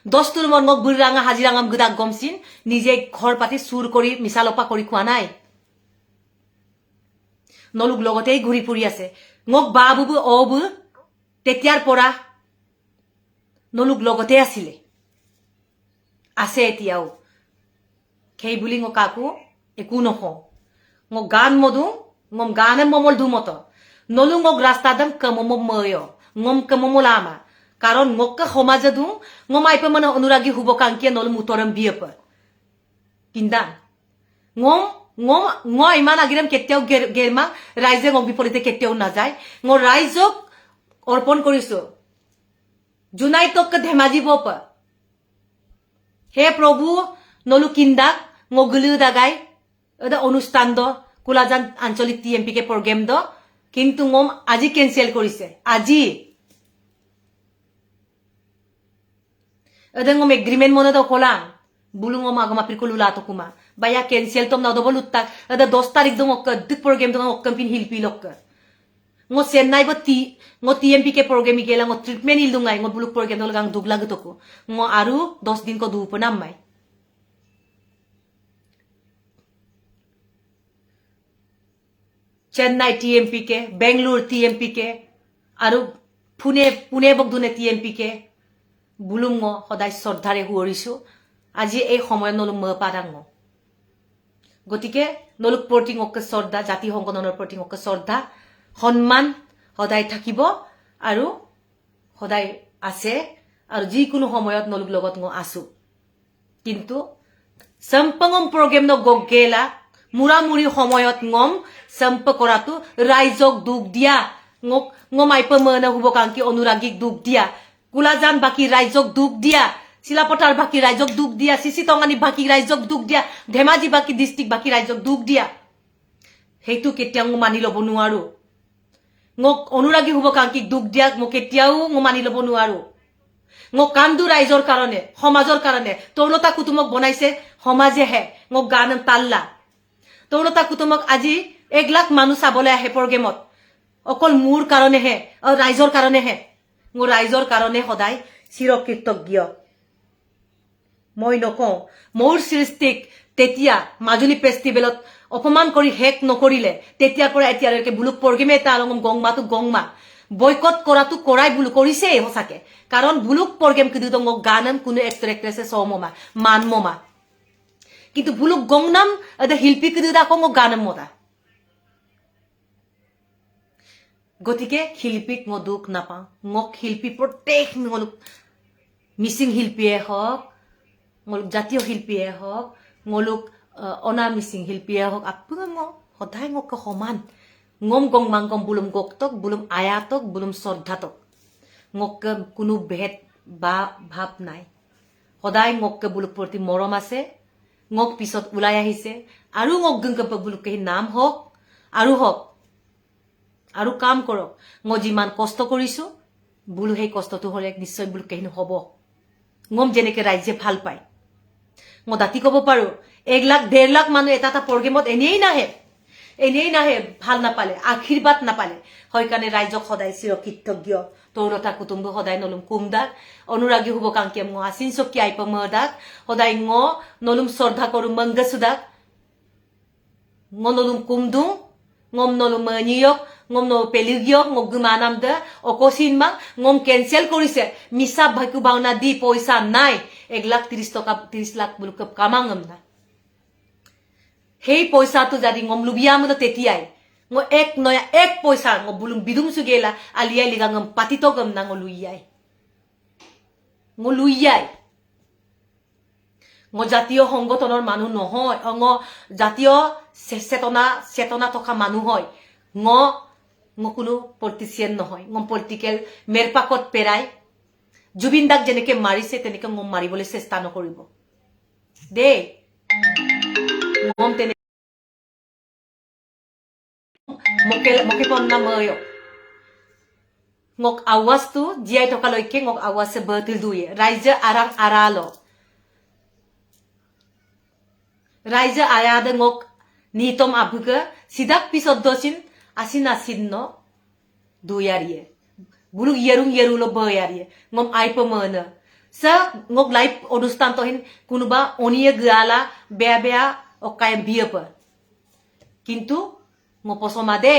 দস্তুৰমন মোক বুৰাঙা হাজিৰাঙাম গুদাক গমছিন নিজে ঘৰ পাতি চুৰ কৰি মিছা লপা কৰি খোৱা নাই নলুক লগতেই ঘুৰি ফুৰি আছে মোক বাবুবু অবু তেতিয়াৰ পৰা নলুক লগতে আছিলে আছে এতিয়াও খেই বুলি কাকো একো নহও মোক গান মদু ngom গানে মমল দুমত নলু মোক ৰাস্তা দম কমম ময় ngom কমম লামা কাৰণ মোক সমাজ দু ngom আইপে মানে অনুৰাগী হুব কাংকে নলু মুতৰম বিয়প কিন্দা ngom ইমান আগিৰাম কেতিয়াও গেৰমা ৰাইজে মোক বিপৰীতে কেতিয়াও নাযায় ngor ৰাইজক অৰ্পণ কৰিছো জুনাই তক ধেমাজি বপ হে প্ৰভু নলু কিন্দাক মগলু দাগাই এটা অনুষ্ঠান দ কুলাজান আঞ্চলিক TMPK প্ৰগ্ৰাম দ কিন্তু ngom আজি কেনসেল কৰিছে আজি এটা ngom এগ্ৰিমেন্ট মনে দ কলাং বুলু ngom আগমা পিৰকুলুলা তো কুমা বায়া কেনসেল তম না দবলুত্তাক এটা 10 তাৰিখ দম অকদিক প্ৰগ্ৰাম দম অকম্পিন হিলপি লক ngo Chennai bo ngo TMPK program igela ngo treatment ilungai ngo buluk program dol gang dugla gitoko ngo aru 10 din ko du panam mai Chennai TMPK Bangalore TMPK aru Pune bok dune TMPK bulum ngo hodai sordhare huorisu aji ei সময় নলুম ম পাৰাং গতিকে নলুক প্ৰতি ngok শ্ৰদ্ধা জাতি সংগঠনৰ প্ৰতি ngok শ্ৰদ্ধা সন্মান সদায় থাকিব আৰু সদায় আছে আৰু যিকোনো সময়ত নলুক লগত মই আছো কিন্তু সম্পংম প্ৰগ্ৰাম ন গগেলা মুৰামুৰি সময়ত ngom সম্প কৰাটো ৰাইজক দুখ দিয়া ngom আইপে মনে হুব কাংকি অনুৰাগীক দুখ দিয়া কুলাজান বাকি ৰাইজক দুখ দিয়া শিলাপটাৰ বাকি ৰাইজক দুখ দিয়া সিসি টঙানি বাকি ৰাইজক দুখ দিয়া ধেমাজি বাকি ডিস্ট্ৰিক্ট বাকি ৰাইজক দুখ দিয়া হেতু কেতিয়াও মানি লব নোৱাৰো ngok অনুৰাগী হুব কাংকি দুখ দিয়া মোক কেতিয়াও মানি লব নোৱাৰো মোক কান্দু ৰাইজৰ কাৰণে সমাজৰ কাৰণে তৰুলতা কুটুমক বনাইছে সমাজেহে মোক গান তাল্লা তৰুলতা কুটুমক আজি 1 লাখ মানুহ চাবলৈ আহে প্ৰগ্ৰেমত অকল মোৰ কাৰণেহে ৰাইজৰ কাৰণেহে মোৰ ৰাইজৰ কাৰণে সদায় চিৰকৃতজ্ঞ মই নকওঁ মোৰ সৃষ্টিক তেতিয়া মাজুলী ফেষ্টিভেলত অপমান কৰি হেক নকৰিলে তেতিয়াৰ পৰা এতিয়ালৈকে বুলুক প্ৰগ্ৰেমে এটা আলঙম গংমাটো গংমা বয়কট কৰাটো কৰাই বুলু কৰিছে সঁচাকে কাৰণ বুলুক প্ৰগ্ৰেম কিন্তু মোক গানম কোনো এক্টৰ এক্ট্ৰেছে সৌমমা মানমমা কিন্তু বুলুক গংনাম শিল্পী কিন্তু আকৌ মোক গানম মতা গতিকে শিল্পীক মই দুখ নাপাওঁ মোক শিল্পী প্ৰত্যেক মলুক মিচিং শিল্পীয়ে হওক মলুক জাতীয় শিল্পীয়ে হওক মলুক অনা মিচিং শিল্পীয়ে হওক আপোনাৰ মোক সদায় মোক সমান ngom gong mangkom bulum goktok bulum ayatok bulum শ্ৰদ্ধাতক মোক কোনো ভেদ বা ভাব নাই সদায় মোক বুলুক প্ৰতি মৰম আছে মোক পিছত উলাই আহিছে আৰু মোক গংক বুলুক নাম হওক আৰু কাম কৰক মই যিমান কষ্ট কৰিছো বুলু সেই কষ্টটো হলে নিশ্চয় বুলুক কেহিনো হ'ব ngom যেনেকে ৰাইজে ভাল পায় মই দাতি ক'ব পাৰো 1 লাখ 1.5 লাখ মানুহ এটা প্ৰগ্ৰেমত এনেই নাহে ভাল নাপালে আশীৰ্বাদ নাপালে হয় কাৰণে ৰাইজক সদায় চিৰকৃতজ্ঞ তৰুলতা কুটুম্ব সদায় নলুম কুমদাক অনুৰাগী হ'ব কাংকে মই আছিন চকি আইপ মদাক সদায় নলুম শ্ৰদ্ধা কৰো মংগসুদাক নলুম কুমদুং ngom নলুম নিয়ক ngom no peligyo ngogmanam da okosin mang ngom cancel কৰিছে মিছা ভাইকু ভাওনা দি পইচা নাই 1 লাখ 30 লাখ বুলুক কামাংম না সেই পইচাটো যদি ngom লুবিয়াম তেতিয়াই মই এক পইচা ngom বুলুম বিদুম সুগেলা আলিয়াই লিগাংম পাতিতগম না ngoluiyai মই জাতীয় সংগঠনৰ মানুহ নহয় জাতীয় চেতনা থকা মানুহ হয় মই কোনো পলিটিচিয়ান নহয় ngom পলিটিক্যাল মেৰপাকত পেৰাই জুবিন দাক যেনেকে মাৰিছে তেনেকে ngom মাৰিবলৈ চেষ্টা নকৰিব দে ngom তেনে মকে পন্না ময়ো ngok awas tu jiai to kalau ike ngok awas sebetul duye raja arang aralo raja ayada ngok nitom abuga sidak pisod dosin asin no duyariye bulu yerulo boyariye ngom aipo mana sa ngok live অনুষ্ঠান tohin kunuba oniye gala bea okay biapa কিন্তু ngoposomade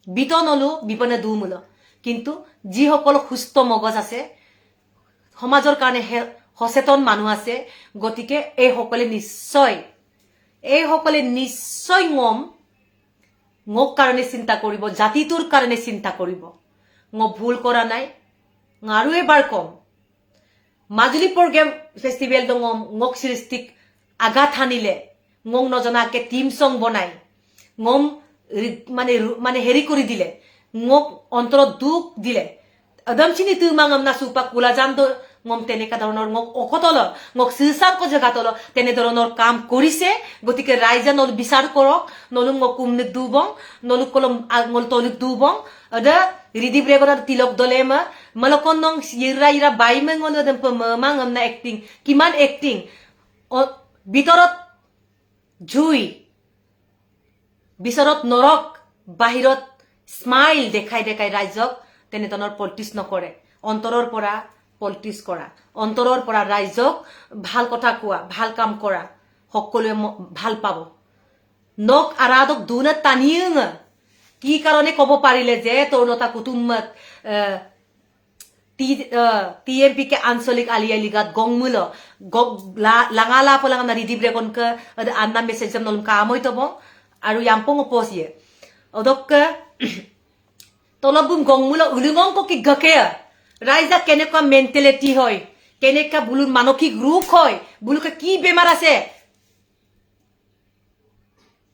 bitonolu bipane dumulo কিন্তু যিসকল সুস্থ মগজ আছে সমাজৰ কাৰণে সচেতন মানুহ আছে গতিকে এই সকলে নিশ্চয় ngok কাৰণে চিন্তা কৰিব জাতিটোৰ কাৰণে চিন্তা কৰিব ngok ভুল কৰা নাই আৰু এবাৰ কম মাজুলী প্ৰগ্ৰেম ফেষ্টিভেল ngok সৃষ্টিক আঘাত হানিলে ngok নজনাকে টিম সং বনাই ngom মানে হেৰি কৰি দিলে ngok অন্তর দুখ দিলে আদম চিনি তুমাংম না সুপাক কুলাজান তো ngom তেনেকা ধৰণৰ ngok অকতল ngok সিসাক জাগাতল তেনে ধৰণৰ কাম কৰিছে গতিকে ৰাইজা নল বিচাৰ কৰক নলুম ngok কুমনে দুবং নলুক কলম আগমল তলুক দুবং আদা রিদি ব্রেগর তিলক দলেমা মালকন নং ইরা বাইমে ngol দম পমাংম না অ্যাক্টিং কিমান অ্যাক্টিং ভিতৰত জুই বিচৰত নৰক বাহিৰত স্মাইল দেখাই ৰাইজক তেনেধৰণৰ পলিটিক্স নকৰে অন্তৰৰ পৰা পলিটিক্স কৰা অন্তৰৰ পৰা ৰাইজক ভাল কথা কোৱা ভাল কাম কৰা সকলোৱে ভাল পাব নক আৰাদক দুনা টানিং কি কাৰণে কব পাৰিলে যে তৰুলতা কুটুম্বত টিএমপি কে আঞ্চলিক আলিয়া লিগাত গংমুল লাঙালা পলাঙা না রিদি ব্রেগনকে আন্না মেসেজ নলম কামই তব আৰু ইয়াম্পং পসিয়ে অদক তলবুম গংমুল উলিঙং কি গকে ৰাইজা কেনেকুৱা মেন্টেলিটি হয় কেনেকা বুলুৰ মানসিক ৰোগ হয় বুলুকে কি বেমাৰ আছে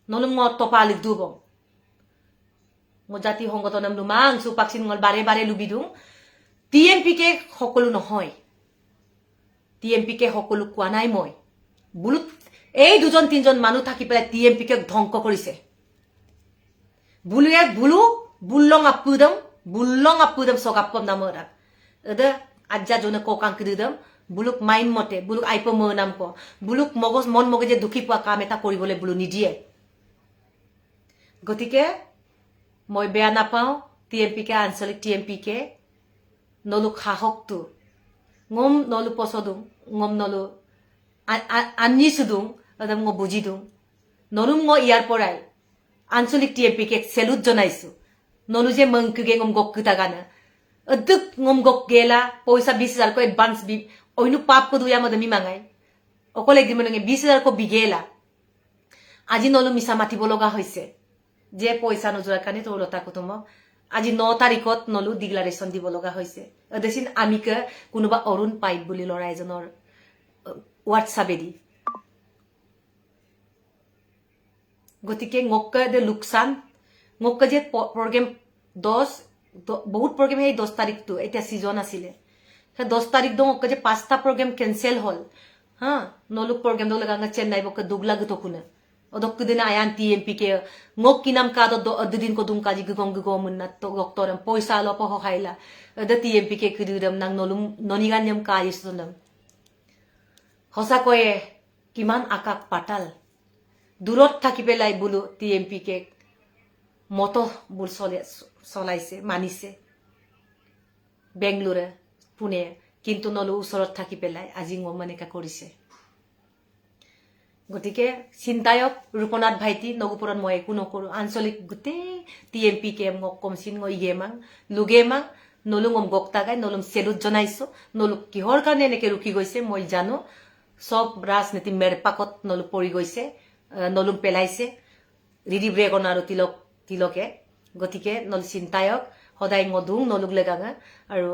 নলম টপালিক দুব মজাতি সংগঠনম লুমাং সুপাকসিন ngol বাৰে লুবিদু টিএমপি কে সকলো নহয় টিএমপি কে সকলো কোৱা নাই মই বুলু এই দুজন তিনজন মানুহ থাকি পেলাই টিএমপি কে ধ্বংস কৰিছে বুলুং আপুদম সগাপম নামৰা এদা আজ্জা জনে ককাং কৃদম বুলুক মাইন মতে বুলুক আইপ মনাম ক বুলুক মগজ মন মগজে দুখী পোৱা কাম এটা কৰিবলৈ বুলু নিদিয়ে গতিকে মই বেয়া নাপাওঁ টিএমপিকে আঞ্চলিক টিএমপিকে নলু সাহসটো ngom nolu posodung ngom nolu anni sudung adam ngo buji dung nolum ngo iyar porai ancholik TMP ke selut jonaisu nolu je mangkuge ngom gok kutagana aduk ngom gok gela poisa 20000 ko advance bi oinu pap ko duya madami mangai okole gimonenge 20000 ko bigela আজি নলু মিছা মাতিব লগা হৈছে যে পইচা নজোৱাৰ কাৰণে তলতা কুটুম আজি 9 তাৰিখত নলু ডিক্লাৰেশ্যন দিব লগা হৈছে দেখিন আমিকে কোনোবা অৰুণ পাইট বুলি লৰা এজনৰ হোৱাটছআপে দি গতিকে ngokka de luksan ngokka je program 10 বহুত program এই 10 তাৰিখটো এটা সিজন আছিল 10 তাৰিখ দং ngokka je 5টা program cancel হল হা নলু program দং লাগা চেন্নাই বক দুগলা গতো কুনা odok kudina ayan TMP ke ngok kinam ka do adudin ko dung kaji gugom munna to doktoram poisa lo po haila da TMP ke kududam nang nolum noniganyam ka yisundam hosa koye kiman akak patal durot thaki pelai bulu TMP ke moto bul solaise manise Bengaluru Pune kintu nolu usorot thaki pelai আজি ngomane ka korise গতিকে চিন্তায়ক ৰূপনাথ ভাইটি নগুপুৰত মই একো নকৰো আঞ্চলিক গুটে TMP কে মোক কমচিন গই গেমাং লুগেমাং নলুঙম গক্তাগাই নলুম salute জনাইছো নলু কিহৰ কাৰণে নেকে ৰুকি গৈছে মই জানো সব ৰাজনীতি মেৰপাকত নলু পৰি গৈছে নলুম পেলাইছে ৰিডি ব্ৰেগন আৰু তিলকে গতিকে নল চিন্তায়ক সদায় মধুং নলুক লেগাঙা আৰু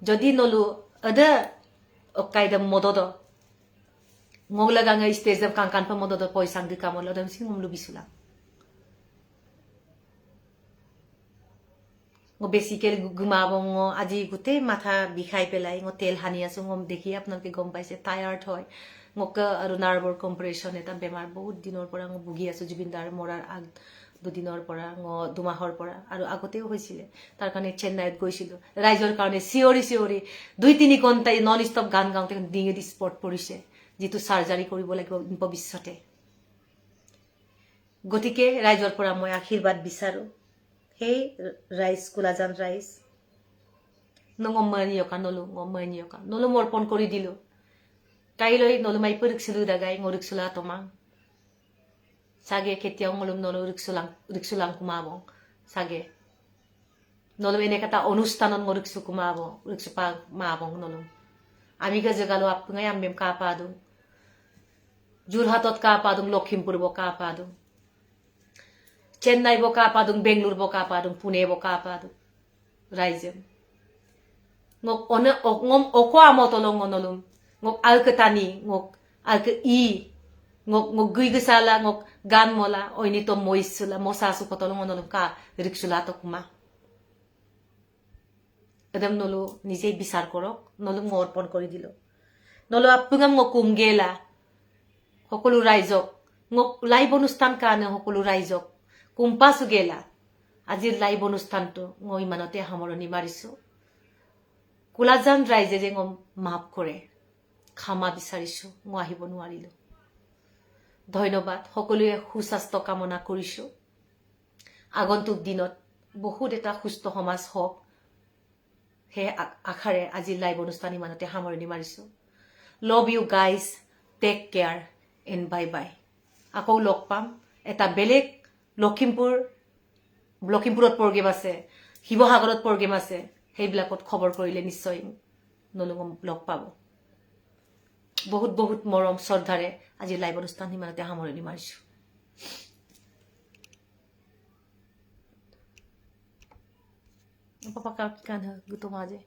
যদি নলু আদা অকাইদম মদদ ngoglaga stage dam kangkan pa modo poisang di kamol dam sing ngomlu bisula ngo basically gumabong ngo aji gute matha bikhai pelai ngo tel hani asu ngom dekhi apnalke gom paise tired hoy ngoka aru nervor compression eta bemar bahut dinor pora ngo bugi asu jubindar morar ag দুদিনৰ পৰা ngo দুমাহৰ পৰা আৰু আগতেও হৈছিল তাৰ কাৰণে চেন্নাইত গৈছিল ৰাইজৰ কাৰণে সিওৰি 2-3 ঘণ্টা নন স্টপ গান গাওঁতে ডিঙে দি স্পট পৰিছে যেটো সাৰ্জাৰি কৰিব লাগিব ভৱিষ্যতে গতিকে ৰাইজৰ পৰা মই আশীৰ্বাদ বিচাৰো হে ৰাইজ কুলাজান ৰাইজ নংমানিয়কা নলু মৰ্পণ কৰি দিলো কাইলৈ নলুমাই পৰীক্ষিলো দাগাই ngorikсula tomang sage ketiaw ngolum nolo riksulang kumabong sage nolo enekata অনুষ্ঠানত ngoriksu kumabo riksupa mabong nolo আমি গজগালো আপঙ্গাই আম্বেম কা পাদু জুরহাটত কা পাদু লখিমপুর ব কা পাদু চেন্নাই ব কা পাদু বেঙ্গলুরু ব কা পাদু পুনে ব কা পাদু রাইজেম ngok one ngom oko amotolong nolum ngok alketani ngok alke ngok guigesala ngok gan mola oini to moisula mosasu potolong nolum ka riksula to kuma edam nolu নিজেই বিচাৰ কৰক নলু মৰ্পণ কৰি দিলো নলু আপুঙাম ngkum গেলা সকলো ৰাইজক ngক লাইভ অনুষ্ঠান কাৰণে সকলো ৰাইজক কুম্পাসু গেলা আজিৰ লাইভ অনুষ্ঠানটো মই মানতে সামৰণি মাৰিছো কুলাজান ৰাইজে যে ngম মাফ কৰে ক্ষমা বিচাৰিছো মই আহিব নোৱাৰিলো ধন্যবাদ সকলোৱে সুস্বাস্থ্য কামনা কৰিছো আগন্তুক দিনত বহুত এটা সুস্থ সমাজ হওক হে আখাৰে আজি লাইভ অনুষ্ঠান ইমানতে সামৰণি মাৰিছো love you guys take care and bye bye আকৌ লগ পাম এটা বেলেগ লখিমপুৰত প্ৰগ্ৰেম আছে শিৱসাগৰত প্ৰগ্ৰেম আছে সেইবিলাকত খবৰ কৰিলে নিশ্চয় নলুঙম লগ পাব বহুত বহুত মৰম শ্ৰদ্ধাৰে আজি লাইভ অনুষ্ঠান ইমানতে সামৰণি মাৰিছো Apa kan gutom aja